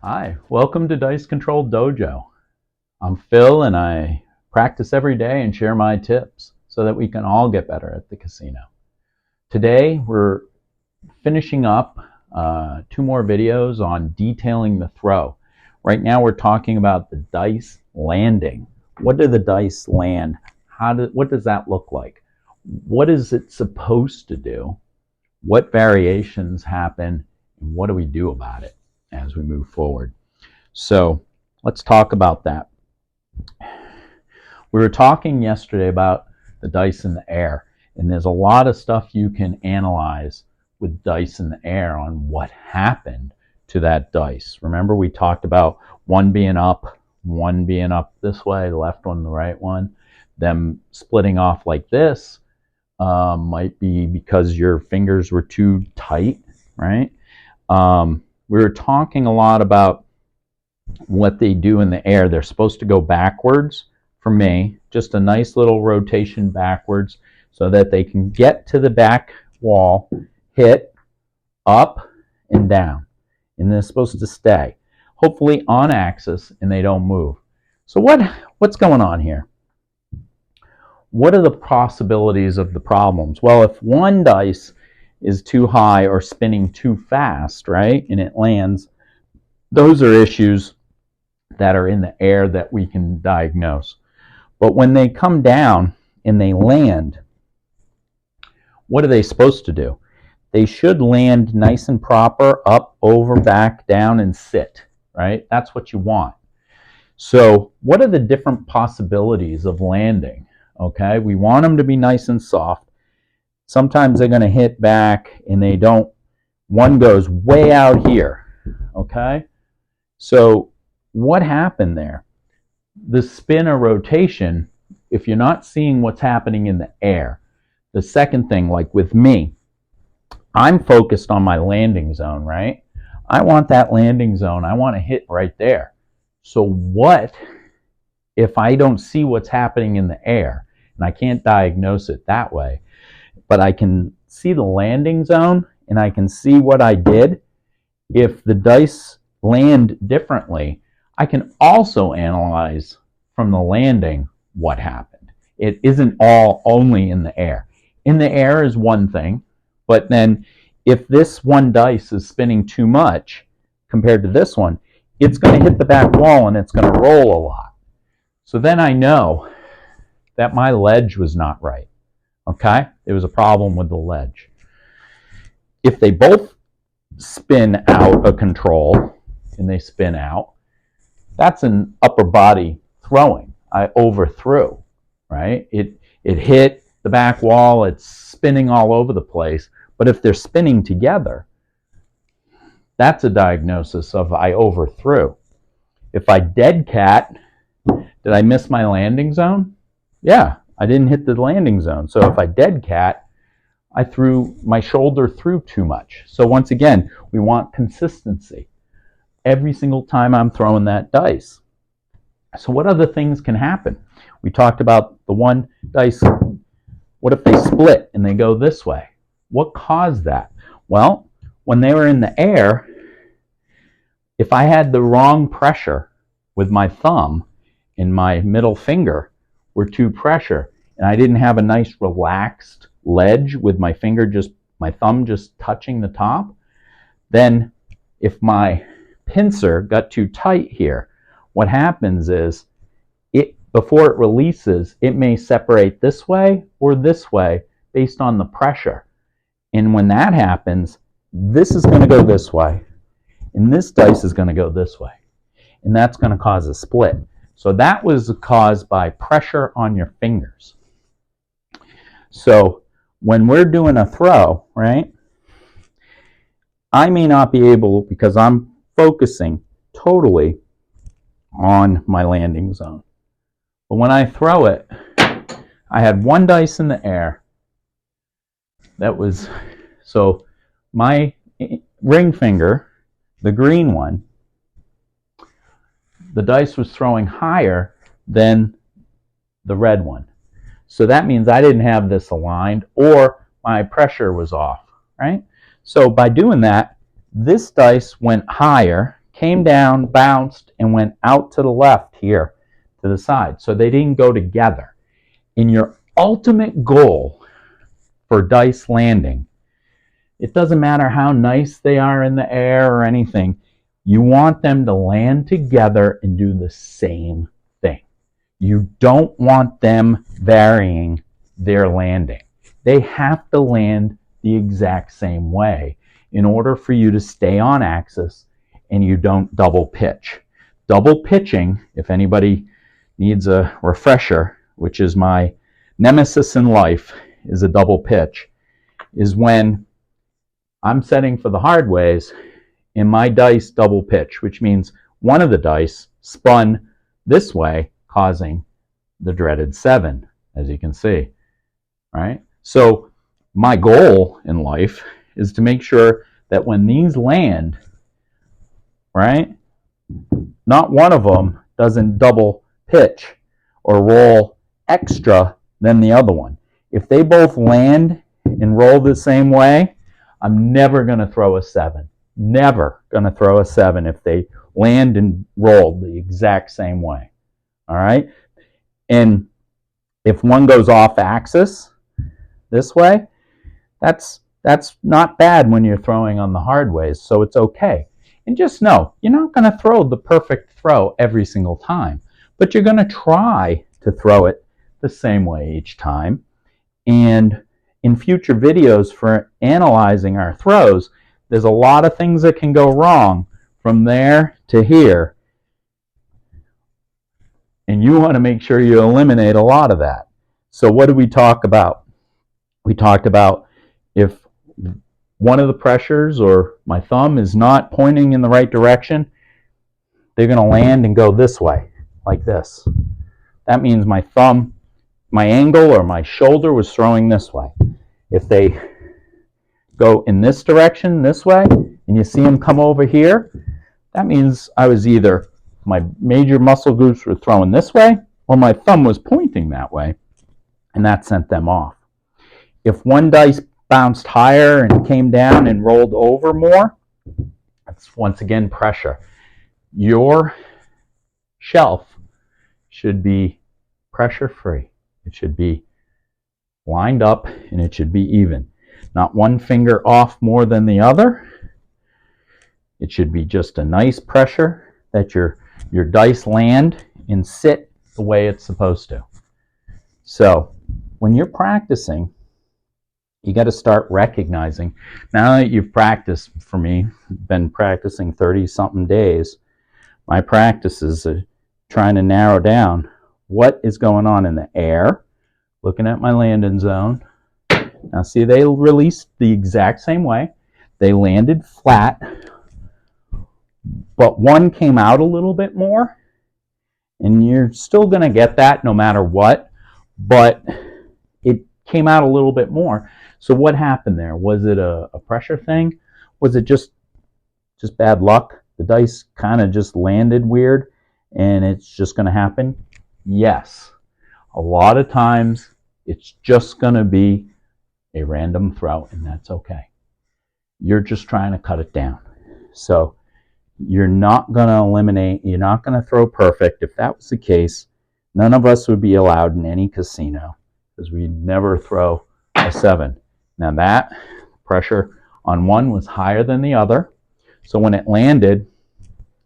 Hi, welcome to Dice Control Dojo. I'm Phil and I practice every day and share my tips so that we can all get better at the casino. Today we're finishing up 2 more videos on detailing the throw. Right now we're talking about the dice landing. What do the dice land? What does that look like? What is it supposed to do? What variations happen? And what do we do about it as we move forward? So let's talk about that. We were talking yesterday about the dice in the air, and there's a lot of stuff you can analyze with dice in the air on what happened to that dice. Remember we talked about one being up this way, the left one, the right one. Them splitting off like this might be because your fingers were too tight, right? We were talking a lot about what they do in the air. They're supposed to go backwards for me, just a nice little rotation backwards so that they can get to the back wall, hit up and down, and they're supposed to stay hopefully on axis and they don't move. So what's going on here? What are the possibilities of the problems? Well, if one dice is too high or spinning too fast, right, and it lands, those are issues that are in the air that we can diagnose. But when they come down and they land, what are they supposed to do? They should land nice and proper, up, over, back, down, and sit, right? That's what you want. So what are the different possibilities of landing? Okay, we want them to be nice and soft. Sometimes they're going to hit back and they don't. One goes way out here, okay? So what happened there? The spin or rotation, if you're not seeing what's happening in the air, the second thing, like with me, I'm focused on my landing zone, right? I want that landing zone. I want to hit right there. So what if I don't see what's happening in the air? And I can't diagnose it that way, but I can see the landing zone and I can see what I did. If the dice land differently, I can also analyze from the landing what happened. It isn't all only in the air. In the air is one thing, but then if this one dice is spinning too much compared to this one, it's going to hit the back wall and it's going to roll a lot. So then I know that my ledge was not right. Okay? There was a problem with the ledge. If they both spin out of control and they spin out, that's an upper body throwing. I overthrew, right? It hit the back wall, it's spinning all over the place. But if they're spinning together, that's a diagnosis of I overthrew. If I dead cat, did I miss my landing zone? Yeah, I didn't hit the landing zone. So if I dead cat, I threw my shoulder through too much. So once again, we want consistency every single time I'm throwing that dice. So what other things can happen? We talked about the one dice. What if they split and they go this way? What caused that? Well, when they were in the air, if I had the wrong pressure with my thumb and my middle finger were too pressure, and I didn't have a nice relaxed ledge with my thumb just touching the top, then if my pincer got too tight here, what happens is before it releases, it may separate this way or this way based on the pressure. And when that happens, this is going to go this way, and this dice is going to go this way, and that's going to cause a split. So that was caused by pressure on your fingers. So when we're doing a throw, right, I may not be able, because I'm focusing totally on my landing zone. But when I throw it, I had one dice in the air. That was, so my ring finger, the green one, the dice was throwing higher than the red one. So that means I didn't have this aligned or my pressure was off, right? So by doing that, this dice went higher, came down, bounced, and went out to the left here to the side. So they didn't go together. In your ultimate goal for dice landing, it doesn't matter how nice they are in the air or anything, you want them to land together and do the same thing. You don't want them varying their landing. They have to land the exact same way in order for you to stay on axis and you don't double pitch. Double pitching, if anybody needs a refresher, which is my nemesis in life, is a double pitch, is when I'm setting for the hard ways and my dice double pitch, which means one of the dice spun this way, causing the dreaded 7, as you can see, right? So my goal in life is to make sure that when these land, right, not one of them doesn't double pitch or roll extra than the other one. If they both land and roll the same way, I'm never going to throw a 7. Never going to throw a 7 if they land and roll the exact same way. All right? And if one goes off axis this way, that's not bad when you're throwing on the hard ways, so it's okay. And just know, you're not going to throw the perfect throw every single time, but you're going to try to throw it the same way each time. And in future videos for analyzing our throws, there's a lot of things that can go wrong from there to here. And you want to make sure you eliminate a lot of that. So what did we talk about? We talked about if one of the pressures or my thumb is not pointing in the right direction, they're going to land and go this way, like this. That means my thumb, my angle or my shoulder was throwing this way. If they go in this direction, this way, and you see them come over here, that means I was either, my major muscle groups were throwing this way, or my thumb was pointing that way, and that sent them off. If one dice bounced higher and came down and rolled over more, that's once again pressure. Your shelf should be pressure free. It should be lined up and it should be even. Not one finger off more than the other. It should be just a nice pressure that your dice land and sit the way it's supposed to. So when you're practicing, you got to start recognizing, now that you've practiced, for me, been practicing 30-something days, my practice is trying to narrow down what is going on in the air, looking at my landing zone. Now see, they released the exact same way. They landed flat, but one came out a little bit more, and you're still going to get that no matter what, but it came out a little bit more. So what happened there? Was it a pressure thing? Was it just bad luck? The dice kind of just landed weird and it's just going to happen? Yes. A lot of times it's just going to be a random throw, and that's okay. You're just trying to cut it down. So you're not going to eliminate, you're not going to throw perfect. If that was the case, none of us would be allowed in any casino because we'd never throw a 7. Now that pressure on one was higher than the other. So when it landed,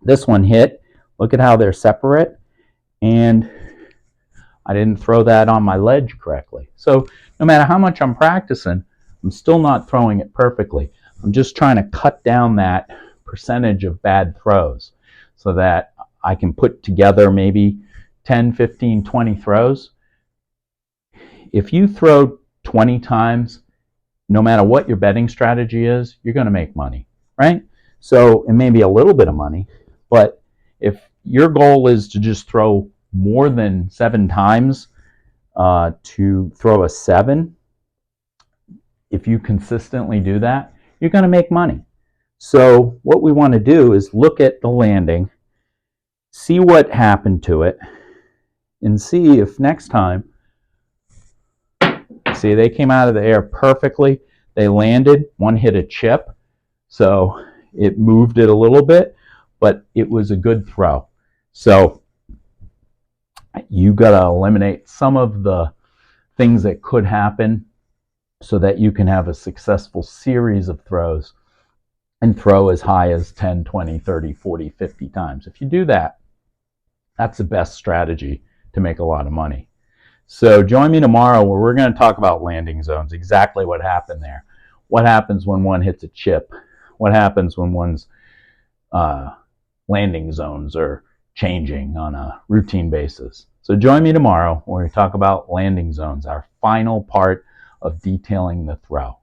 this one hit. Look at how they're separate. And I didn't throw that on my ledge correctly. So no matter how much I'm practicing, I'm still not throwing it perfectly. I'm just trying to cut down that percentage of bad throws so that I can put together maybe 10, 15, 20 throws. If you throw 20 times, no matter what your betting strategy is, you're going to make money, right? So it may be a little bit of money, but if your goal is to just throw more than 7 times to throw a 7, if you consistently do that, you're going to make money. So what we want to do is look at the landing, see what happened to it, and see if next time, see, they came out of the air perfectly. They landed. One hit a chip, so it moved it a little bit. but it was a good throw. So you got to eliminate some of the things that could happen so that you can have a successful series of throws and throw as high as 10, 20, 30, 40, 50 times. If you do that, that's the best strategy to make a lot of money. So join me tomorrow where we're going to talk about landing zones, exactly what happened there. What happens when one hits a chip? What happens when one's landing zones are changing on a routine basis? So join me tomorrow where we talk about landing zones, our final part of detailing the throw.